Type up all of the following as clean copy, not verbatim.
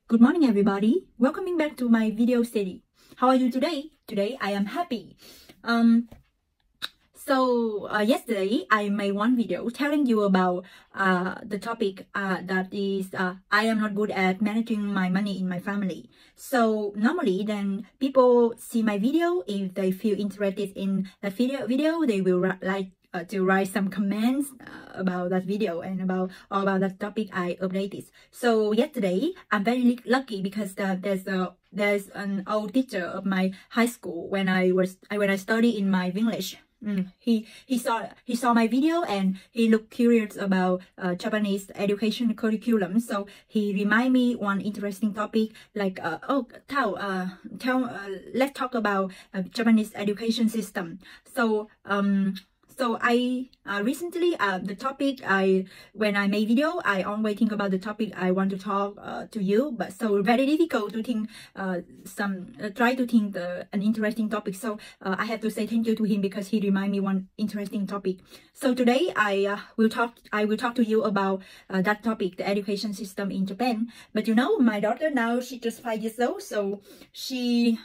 Good morning, everybody. Welcoming back to my video series. How are you today? Today I am happy. Yesterday I made one video telling you about the topic that is I am not good at managing my money in my family. So normally then people see my video, if they feel interested in the video they will to write some comments about that video and about that topic I updated. So yesterday I'm very lucky because there's an old teacher of my high school when I studied in my village. He saw my video and he looked curious about Japanese education curriculum. So he remind me one interesting topic like let's talk about Japanese education system. So I recently the topic when I made video I always think about the topic I want to talk to you, but so very difficult to think try to think an interesting topic. So I have to say thank you to him because he remind me one interesting topic. So today I will talk to you about that topic, the education system in Japan. But you know, my daughter now she's just 5 years old, so she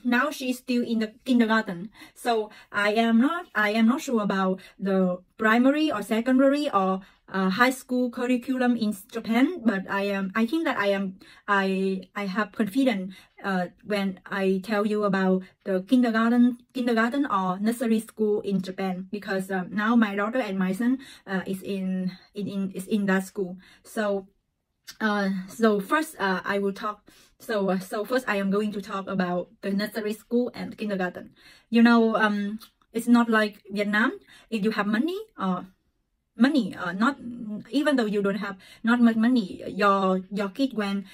now she's still in the kindergarten. So I am not sure about the primary or secondary or high school curriculum in Japan, but I think that I have confidence when I tell you about the kindergarten or nursery school in Japan, because now my daughter and my son is in that school. So first I will talk. So first I am going to talk about the nursery school and kindergarten. You know, it's not like Vietnam. If you have money, not even though you don't have not much money, your kid when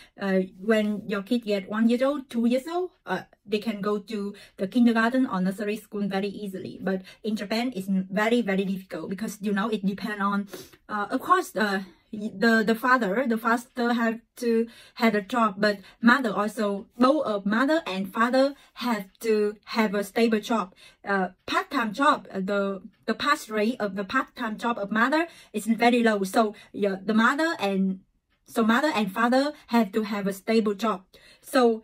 your kid get 1 year old, 2 years old, they can go to the kindergarten or nursery school very easily. But in Japan, it's very difficult because you know it depends on, of course, the father had a job, but mother also, both of mother and father have to have a stable job. Part-time job, the pass rate of the part-time job of mother is very low. So the mother and father have to have a stable job. So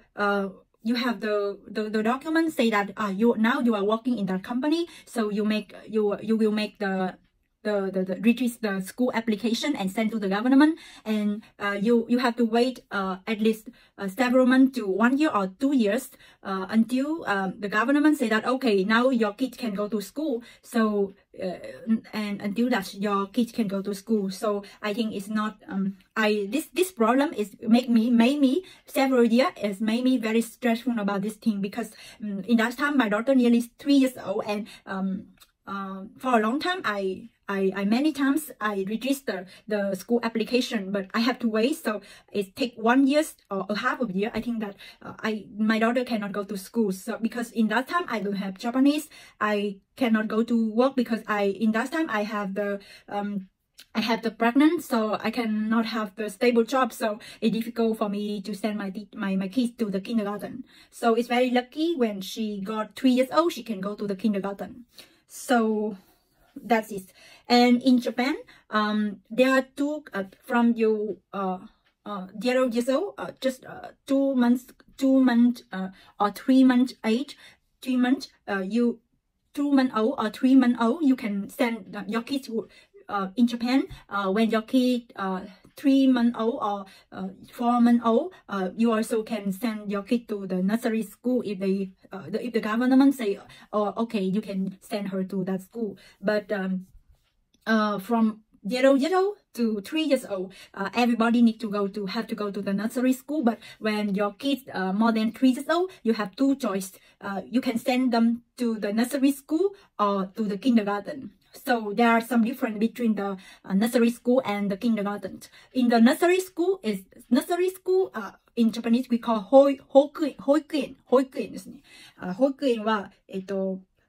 you have the document say that you are working in that company, so you will make the register the school application and send to the government, and you have to wait at least several months to 1 year or 2 years until the government say that okay, now your kid can go to school. So and until that your kid can go to school. So I think it's not this problem is made me several years, it's made me very stressful about this thing, because in that time my daughter nearly 3 years old, and for a long time I many times I register the school application, but I have to wait. So it take 1 year or a half of a year. I think that my daughter cannot go to school. So because in that time I don't have Japanese, I cannot go to work because in that time I have the pregnant, so I cannot have the stable job. So it's difficult for me to send my kids to the kindergarten. So it's very lucky when she got 3 years old, she can go to the kindergarten. So that's it. And in Japan, there are two from you 0 years old, just 2 months or 3 months age, 3 months 2 months old or 3 months old, you can send your kids to in Japan. When your kid 3 months old or 4 months old, you also can send your kid to the nursery school if the government say, oh okay, you can send her to that school. But from 0 years old to 3 years old, everybody have to go to the nursery school. But when your kids more than 3 years old, you have two choices. You can send them to the nursery school or to the kindergarten. So there are some difference between the nursery school and the kindergarten. In the nursery school in Japanese we call 保育園ですね。保育園は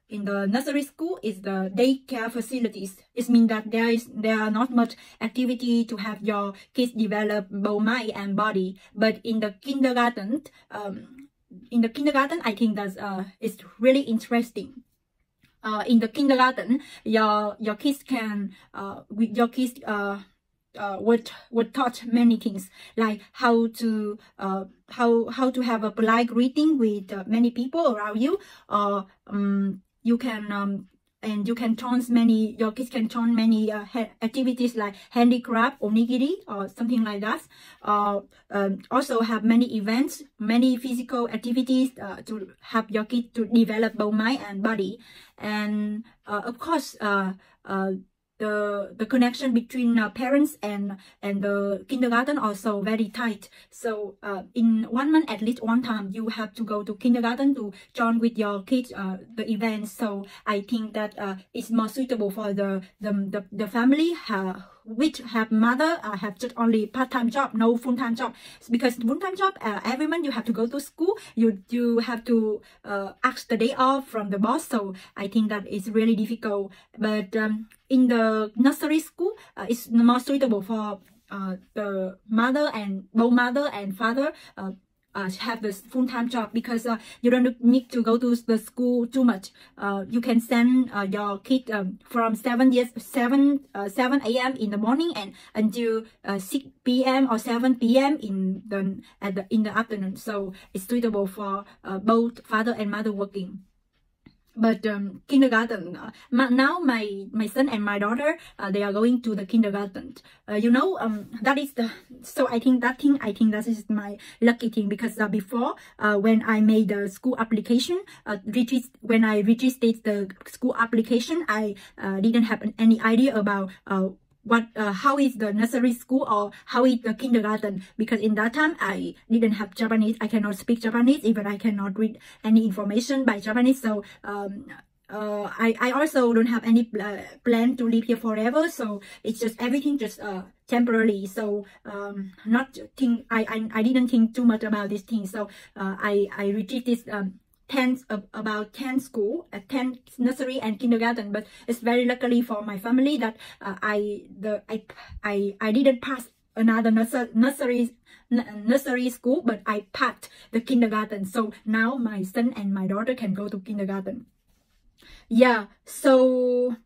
in the nursery school is the daycare facilities. It means that there are not much activity to have your kids develop both mind and body. But in the kindergarten, I think that it's really interesting. In the kindergarten, your kids can were taught many things, like how to have a polite greeting with many people around you, or you can and you can join your kids can join many activities like handicraft, onigiri, or something like that. Also have many events, many physical activities to help your kids to develop both mind and body. And of course, the connection between parents and the kindergarten also very tight. So in 1 month, at least one time, you have to go to kindergarten to join with your kids the events. So I think that it's more suitable for the family which have mother have just only part-time job, no full-time job. Because full-time job, every month you have to go to school, you have to ask the day off from the boss. So I think that is really difficult. But in the nursery school, it's more suitable for the mother and both mother and father have this full-time job, because you don't need to go to the school too much. You can send your kid from 7 a.m. in the morning and until 6 p.m. or 7 p.m. in the afternoon. So it's suitable for both father and mother working. But kindergarten, now my son and my daughter, they are going to the kindergarten. That is so I think that is my lucky thing, because before, when I made the school application, when I registered the school application, I didn't have any idea about how is the nursery school or how is the kindergarten, because in that time I didn't have Japanese. I cannot speak Japanese, even I cannot read any information by Japanese. So I also don't have any plan to live here forever. So it's just everything just temporarily. So I didn't think too much about this thing. So I registered about 10 school, 10 nursery and kindergarten. But it's very luckily for my family that I didn't pass another nursery school, but I passed the kindergarten. So now my son and my daughter can go to kindergarten. Yeah, so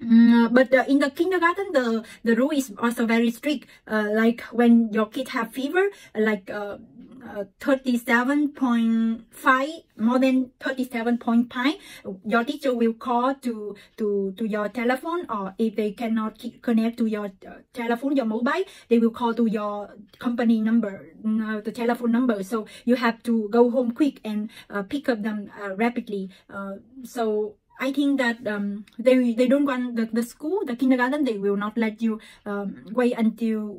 but in the kindergarten, the rule is also very strict. Like when your kid have fever, like 37.5, more than 37.5, your teacher will call to your telephone, or if they cannot connect to your telephone, your mobile, they will call to your company number, the telephone number. So you have to go home quick and pick up them rapidly. So I think that they don't want the school, the kindergarten, they will not let you wait until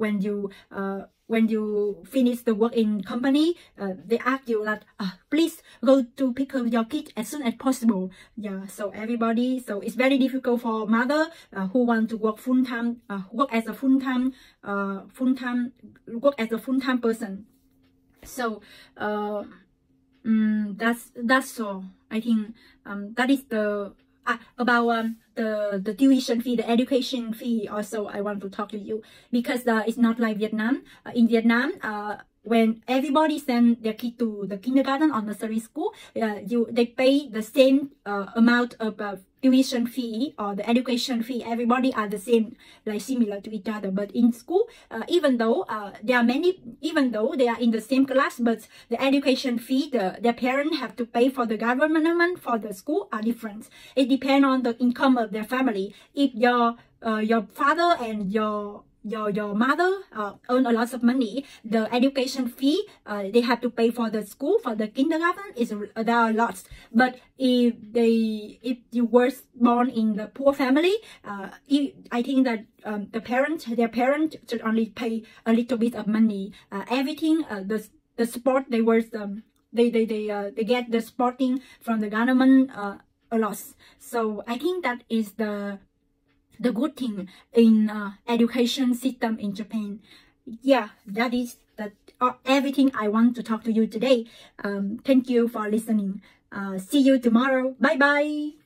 when you finish the work in company. They ask you that please go to pick up your kid as soon as possible. Yeah, so everybody, so it's very difficult for mother who want to work full-time, work as a full-time person. So that's all. I think that is the about the tuition fee, the education fee. Also, I want to talk to you, because it's not like Vietnam. In Vietnam, when everybody send their kid to the kindergarten or nursery school, they pay the same amount of tuition fee or the education fee. Everybody are the same, like similar to each other. But in school, even though they are in the same class, but the education fee, their parents have to pay for the government for the school are different. It depends on the income of their family. If your father and your mother earn a lot of money, the education fee they have to pay for the school, for the kindergarten, there are lots. But if you were born in the poor family, I think that their parents should only pay a little bit of money. Everything, the support they get the supporting from the government a lot. So I think that is the good thing in education system in Japan. Yeah, that is everything I want to talk to you today. Thank you for listening. See you tomorrow. Bye bye.